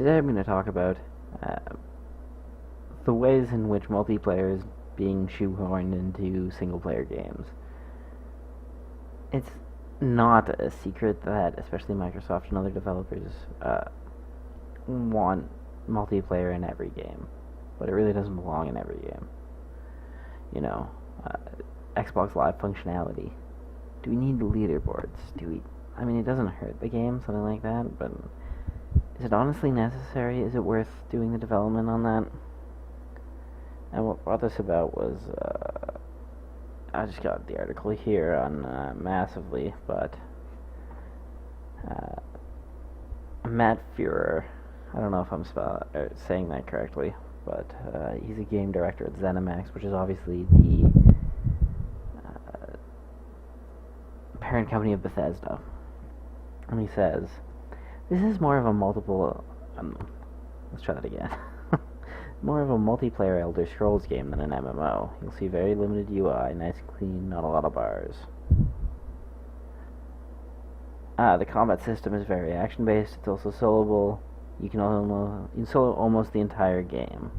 Today I'm going to talk about uh, the ways in which multiplayer is being shoehorned into single-player games. It's not a secret that especially Microsoft and other developers want multiplayer in every game, but it really doesn't belong in every game. You know, Xbox Live functionality. Do we need leaderboards? I mean, it doesn't hurt the game, something like that, but is it honestly necessary? Is it worth doing the development on that? And what brought this about was, I just got the article here on Massively, but Matt Fuhrer, I don't know if I'm saying that correctly, but he's a game director at ZeniMax, which is obviously the parent company of Bethesda. And he says, this is more of a let's try that again. More of a multiplayer Elder Scrolls game than an MMO. You'll see very limited UI, nice and clean, not a lot of bars. The combat system is very action-based. It's also soloable. You can solo almost the entire game.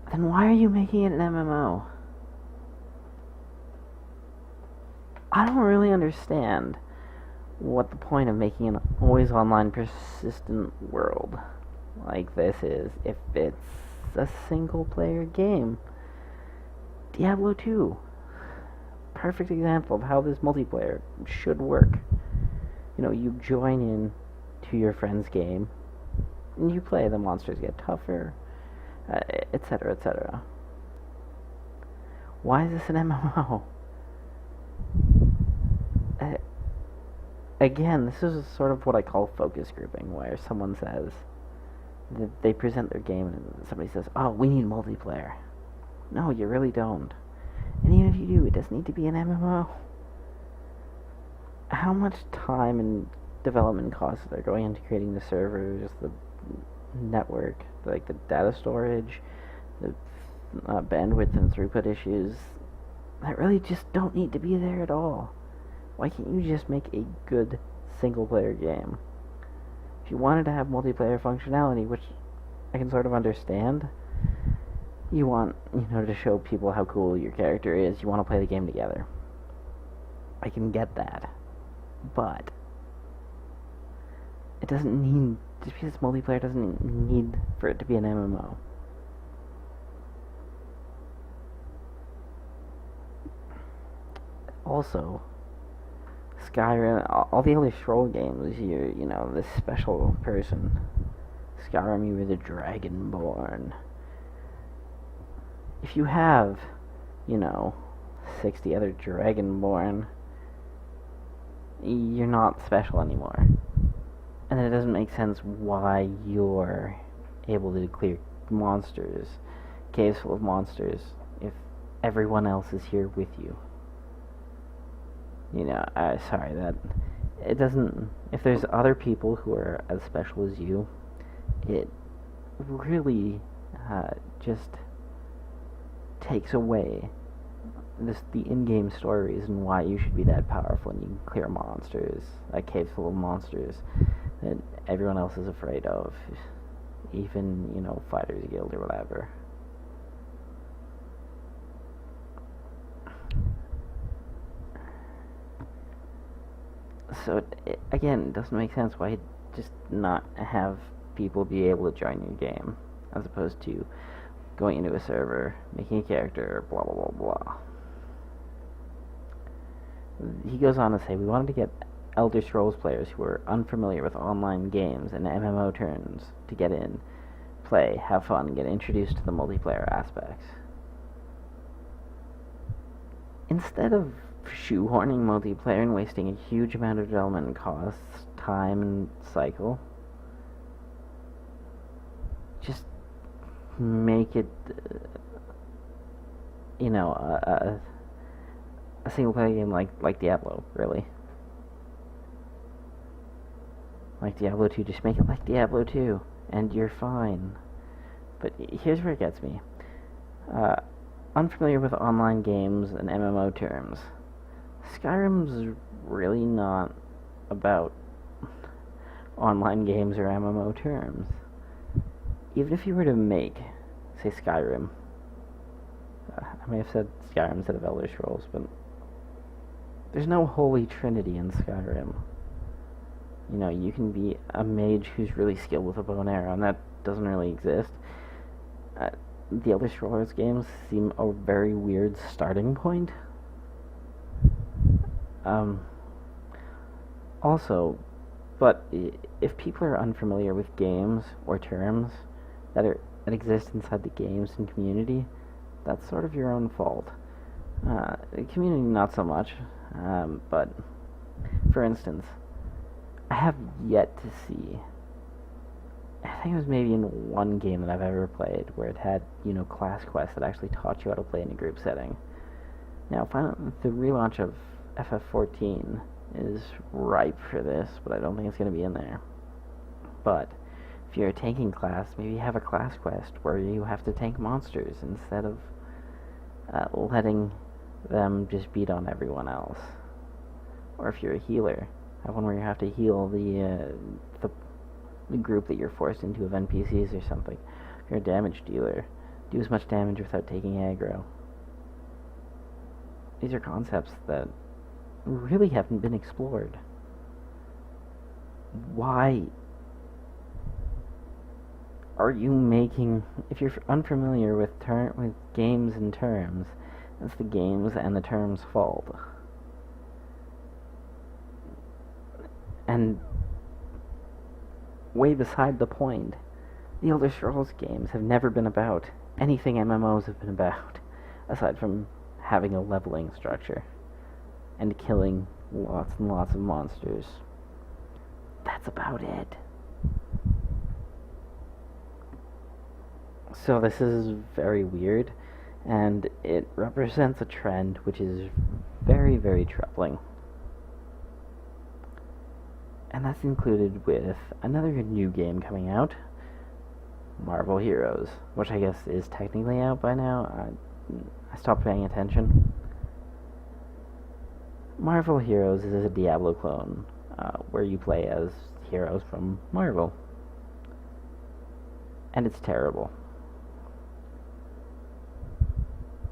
Then why are you making it an MMO? I don't really understand what the point of making an always online persistent world like this is if it's a single player game. Diablo 2. Perfect example of how this multiplayer should work. You know, you join in to your friend's game and you play, the monsters get tougher, etc., etc. Why is this an MMO? Again, this is sort of what I call focus grouping, where someone says, they present their game and somebody says, oh, we need multiplayer. No, you really don't. And even if you do, it doesn't need to be an MMO. How much time and development costs are going into creating the servers, the network, like the data storage, the bandwidth and throughput issues, that really just don't need to be there at all. Why can't you just make a good single-player game? If you wanted to have multiplayer functionality, which I can sort of understand, you want, to show people how cool your character is, you want to play the game together. I can get that. But it doesn't need, just because it's multiplayer doesn't need for it to be an MMO. Also, Skyrim, all the Elder Scrolls games, you're, this special person. Skyrim, you were the Dragonborn. If you have, 60 other Dragonborn, you're not special anymore. And then it doesn't make sense why you're able to clear monsters, caves full of monsters, if everyone else is here with you. Sorry, that it doesn't. If there's other people who are as special as you, it really just takes away the in-game story reason why you should be that powerful and you can clear monsters, a cave full of monsters that everyone else is afraid of, even Fighters Guild or whatever. So, again, it doesn't make sense why just not have people be able to join your game, as opposed to going into a server, making a character, blah, blah, blah, blah. He goes on to say, we wanted to get Elder Scrolls players who are unfamiliar with online games and MMO terms to get in, play, have fun, and get introduced to the multiplayer aspects. Instead of shoehorning multiplayer and wasting a huge amount of development costs, time, and cycle, just make it, a single player game like Diablo, really. Like Diablo 2, just make it like Diablo 2, and you're fine. But here's where it gets me. Unfamiliar with online games and MMO terms. Skyrim's really not about online games or MMO terms. Even if you were to make, say, Skyrim, I may have said Skyrim instead of Elder Scrolls, but there's no holy trinity in Skyrim. You know, you can be a mage who's really skilled with a bow and arrow, and that doesn't really exist. The Elder Scrolls games seem a very weird starting point. Also, but if people are unfamiliar with games or terms that exist inside the games and community, that's sort of your own fault. The community, not so much. But, for instance, I have yet to see, I think it was maybe in one game that I've ever played where it had, class quests that actually taught you how to play in a group setting. Now, the relaunch of FF14 is ripe for this, but I don't think it's going to be in there. But if you're a tanking class, maybe have a class quest where you have to tank monsters instead of letting them just beat on everyone else. Or if you're a healer, have one where you have to heal the group that you're forced into of NPCs or something. If you're a damage dealer, do as much damage without taking aggro. These are concepts that really haven't been explored. Why are you making... If you're unfamiliar with games and terms, that's the games and the terms' fault. And way beside the point, the Elder Scrolls games have never been about anything MMOs have been about, aside from having a leveling structure and killing lots and lots of monsters. That's about it. So this is very weird, and it represents a trend which is very, very troubling. And that's included with another new game coming out, Marvel Heroes, which I guess is technically out by now. I stopped paying attention. Marvel Heroes is a Diablo clone, where you play as heroes from Marvel. And it's terrible.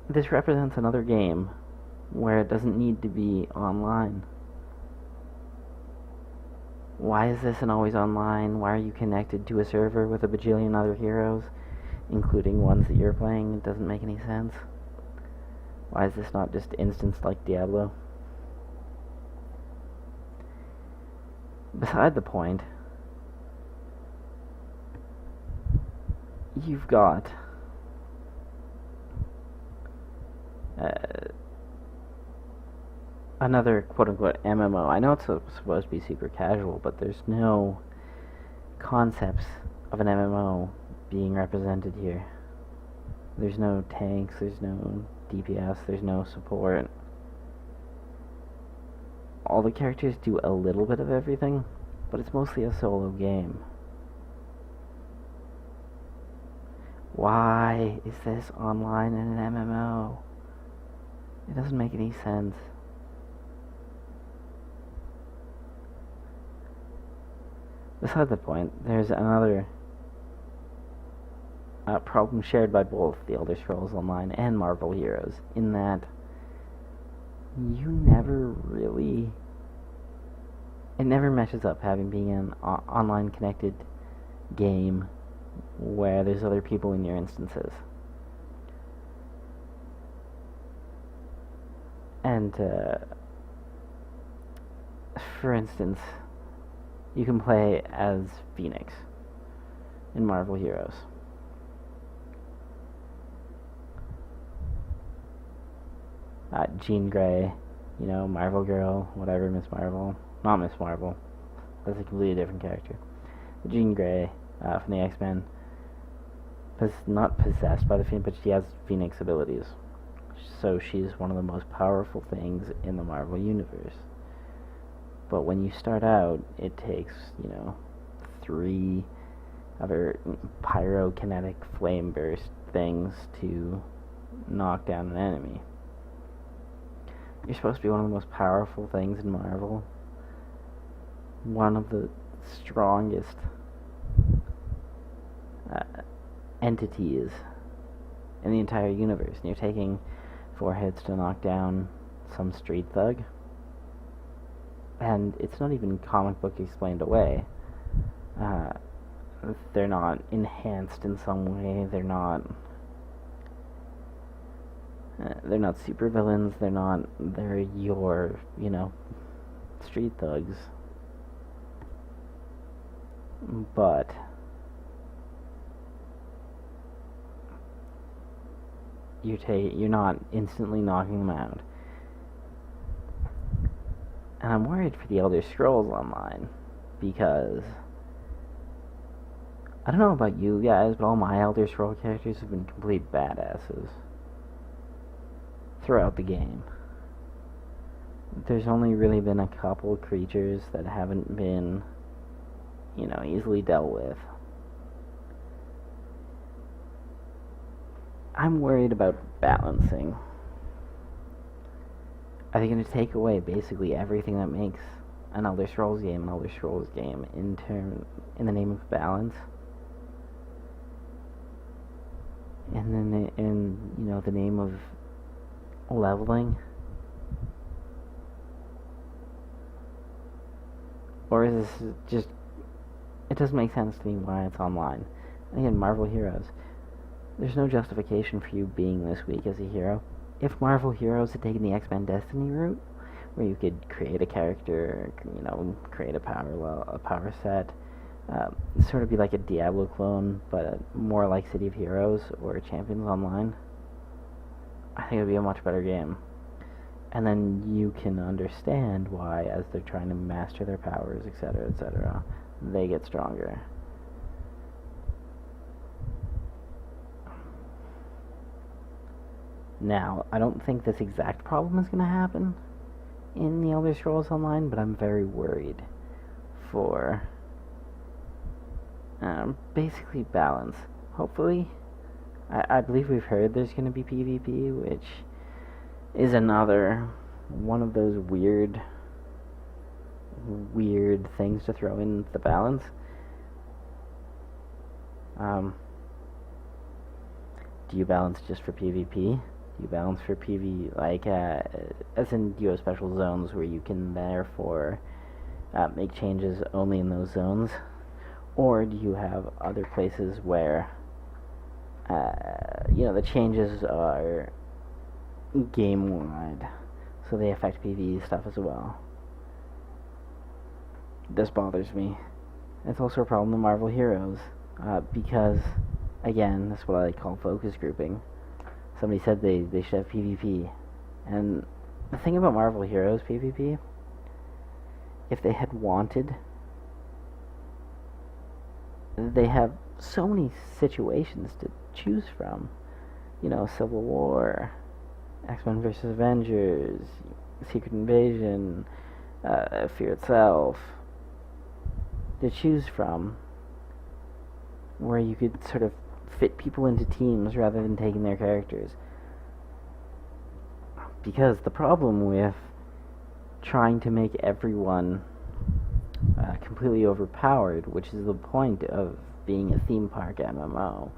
This represents another game where it doesn't need to be online. Why is this an always online? Why are you connected to a server with a bajillion other heroes, including ones that you're playing? It doesn't make any sense. Why is this not just instanced like Diablo? Beside the point, you've got another quote-unquote MMO. I know it's supposed to be super casual, but there's no concepts of an MMO being represented here. There's no tanks, there's no DPS, there's no support. All the characters do a little bit of everything, but it's mostly a solo game. Why is this online in an MMO? It doesn't make any sense. Beside the point, there's another problem shared by both the Elder Scrolls Online and Marvel Heroes, in that it never meshes up having being an online connected game where there's other people in your instances. And, for instance, you can play as Phoenix in Marvel Heroes. Jean Grey, Marvel Girl, whatever, Miss Marvel. Not Miss Marvel. That's a completely different character. Jean Grey from the X-Men is not possessed by the Phoenix, but she has Phoenix abilities. So she's one of the most powerful things in the Marvel Universe. But when you start out, it takes, 3 other pyrokinetic flame burst things to knock down an enemy. You're supposed to be one of the most powerful things in Marvel. One of the strongest entities in the entire universe, and you're taking 4 hits to knock down some street thug, and it's not even comic book explained away. They're not enhanced in some way. They're not super villains. They're your, street thugs. But you're not instantly knocking them out. And I'm worried for the Elder Scrolls Online, because I don't know about you guys, but all my Elder Scrolls characters have been complete badasses throughout the game. There's only really been a couple creatures that haven't been, easily dealt with. I'm worried about balancing. Are they going to take away basically everything that makes an Elder Scrolls game an Elder Scrolls game in the name of balance? And then in the name of leveling? Or is this just... It doesn't make sense to me why it's online. Again, Marvel Heroes. There's no justification for you being this weak as a hero. If Marvel Heroes had taken the X-Men Destiny route, where you could create a character, create a power set, sort of be like a Diablo clone, but more like City of Heroes or Champions Online, I think it would be a much better game. And then you can understand why, as they're trying to master their powers, etc., etc., they get stronger. Now, I don't think this exact problem is going to happen in the Elder Scrolls Online, but I'm very worried for basically balance. Hopefully, I believe we've heard there's going to be PvP, which is another one of those weird things to throw in the balance. Do you balance just for PvP? Do you balance for PV, as in you have special zones where you can therefore make changes only in those zones? Or do you have other places where, the changes are game-wide, so they affect PvE stuff as well? This bothers me. It's also a problem in Marvel Heroes, because, again, that's what I call focus grouping. Somebody said they should have PvP. And the thing about Marvel Heroes PvP, if they had wanted, they have so many situations to choose from. Civil War, X-Men vs. Avengers, Secret Invasion, Fear Itself, to choose from, where you could sort of fit people into teams rather than taking their characters. Because the problem with trying to make everyone completely overpowered, which is the point of being a theme park MMO,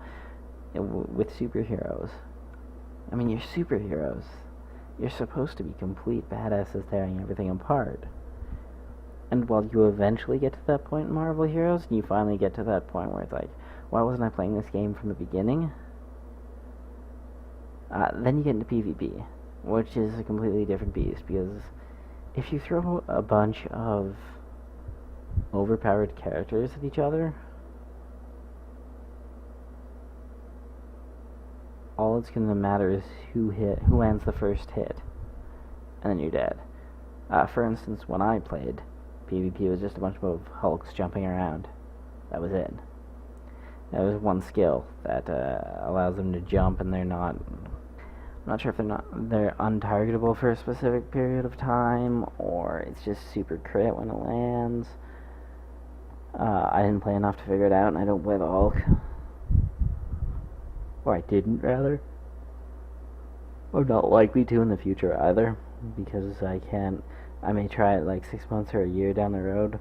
with superheroes. I mean, you're superheroes. You're supposed to be complete badasses tearing everything apart. And while you eventually get to that point in Marvel Heroes, and you finally get to that point where it's like, why wasn't I playing this game from the beginning? Then you get into PvP, which is a completely different beast, because if you throw a bunch of overpowered characters at each other, all it's going to matter is who lands the first hit, and then you're dead. For instance, when I played, PvP was just a bunch of Hulks jumping around. That was it. That was one skill that allows them to jump, and I'm not sure if they're untargetable for a specific period of time, or it's just super crit when it lands. I didn't play enough to figure it out, and I don't play the Hulk. Or I didn't, rather. I'm not likely to in the future either, because I may try it like 6 months or a year down the road,